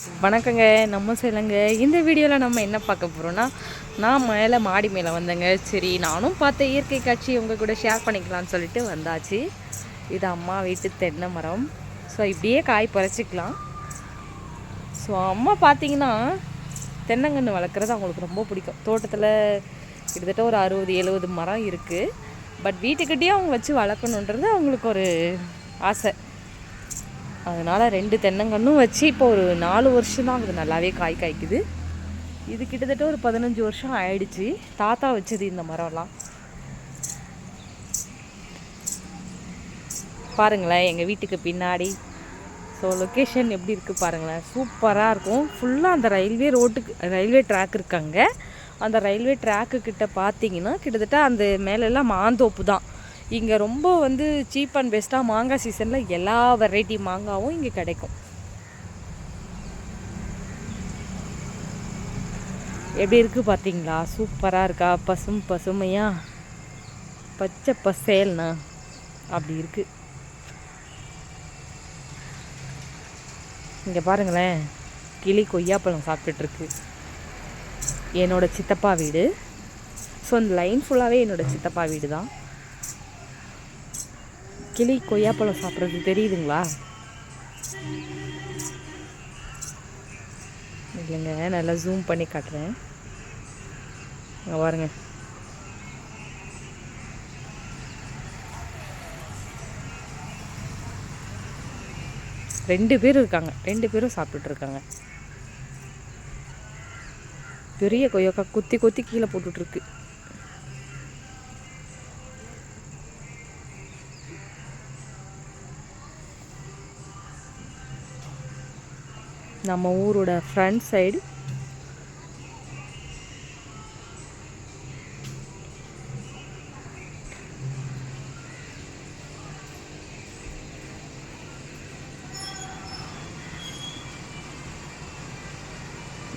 வணக்கங்க. நம்ம சொல்லுங்க. இந்த வீடியோவில் நம்ம என்ன பார்க்க போகிறோன்னா, நான் மேலே மாடி மேலே வந்தேங்க. சரி நானும் பார்த்த இயற்கை காட்சி உங்கள் கூட ஷேர் பண்ணிக்கலாம்னு சொல்லிட்டு வந்தாச்சு. இது அம்மா வீட்டு தென்னை மரம். ஸோ இப்படியே காய் பறிச்சிக்கலாம். ஸோ அம்மா பார்த்தீங்கன்னா தென்னங்கன்று வளர்க்குறது அவங்களுக்கு ரொம்ப பிடிக்கும். தோட்டத்தில் கிட்டத்தட்ட ஒரு 60-70 மரம் இருக்குது. பட் வீட்டுக்கிட்டேயே அவங்க வச்சு வளர்க்கணுன்றது அவங்களுக்கு ஒரு ஆசை. அதனால் 2 தென்னங்கன்றும் வச்சு இப்போ ஒரு 4 வருஷம் தான் அது நல்லாவே காய் காய்க்குது. இது கிட்டத்தட்ட ஒரு 15 வருஷம் ஆயிடுச்சு. தாத்தா வச்சது இந்த மரம்லாம். பாருங்களேன் எங்கள் வீட்டுக்கு பின்னாடி. ஸோ லொக்கேஷன் எப்படி இருக்குது பாருங்களேன், சூப்பராக இருக்கும். ஃபுல்லாக அந்த ரயில்வே ட்ராக் இருக்காங்க. அந்த ரயில்வே ட்ராக்கு கிட்ட பார்த்தீங்கன்னா கிட்டத்தட்ட அந்த மேலெல்லாம் மாந்தோப்பு தான். இங்கே ரொம்ப சீப் அண்ட் பெஸ்ட்டாக மாங்காய் சீசனில் எல்லா வெரைட்டி மாங்காவும் இங்கே கிடைக்கும். எப்படி இருக்குது பார்த்தீங்களா, சூப்பராக இருக்கா, பசுமையா பச்சை பசேல்னா அப்படி இருக்குது. இங்கே பாருங்களேன், கிளி கொய்யாப்பழம் சாப்பிட்டுட்ருக்கு. என்னோடய சித்தப்பா வீடு. ஸோ இந்த லைன் ஃபுல்லாகவே என்னோடய சித்தப்பா வீடு தான். கிளி கொய்யாப்பழம் சாப்பிட்றது தெரியுதுங்களா? இல்லைங்க, நல்லா ஜூம் பண்ணி காட்டுறேன். பாருங்க, ரெண்டு பேரும் இருக்காங்க. 2 பேரும் சாப்பிட்டுட்டு இருக்காங்க. பெரிய கொய்யாக்கா கொத்தி கொத்தி கீழே போட்டுட்ருக்கு. நம்ம ஊரோட ஃப்ரண்ட் சைடு.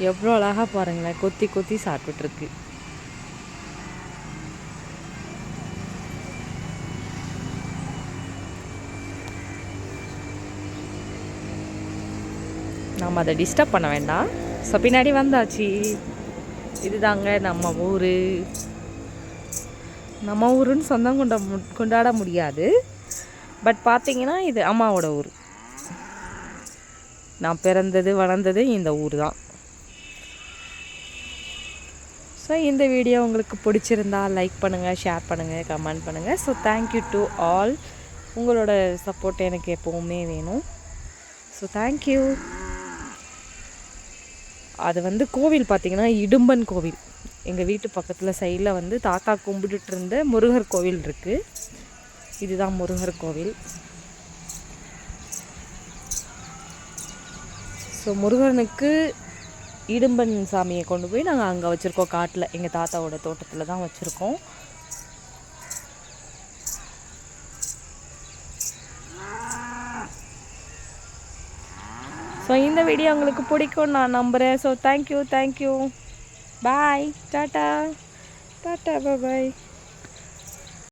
எவ்வளோ அழகாக பாருங்களேன், கொத்தி கொத்தி சாப்பிட்டுட்ருக்கு. நம்ம அதை டிஸ்டர்ப் பண்ண வேண்டாம். ஸோ பின்னாடி வந்தாச்சு. இதுதாங்க நம்ம ஊர். நம்ம ஊருன்னு சொந்தம் கொண்டாட முடியாது. பட் பார்த்தீங்கன்னா இது அம்மாவோட ஊர். நான் பிறந்தது வளர்ந்தது இந்த ஊர் தான். ஸோ இந்த வீடியோ உங்களுக்கு பிடிச்சிருந்தா லைக் பண்ணுங்கள், ஷேர் பண்ணுங்கள், கமெண்ட் பண்ணுங்கள். So thank you to all. உங்களோட சப்போர்ட் எனக்கு எப்போவுமே வேணும். So thank you. அது கோவில் பார்த்திங்கன்னா இடும்பன் கோவில். எங்கள் வீட்டு பக்கத்தில் சைடில் தாத்தா கும்பிட்டுட்டு இருந்த முருகர் கோவில் இருக்குது. இதுதான் முருகர் கோவில். ஸோ முருகனுக்கு இடும்பன் சாமியை கொண்டு போய் நாங்கள் அங்கே வச்சுருக்கோம். காட்டில் எங்கள் தாத்தாவோட தோட்டத்தில் தான் வச்சுருக்கோம். ஸோ இந்த வீடியோ உங்களுக்கு பிடிக்கும் நான் நம்புகிறேன். So thank you. பாய். டாட்டா பாய்.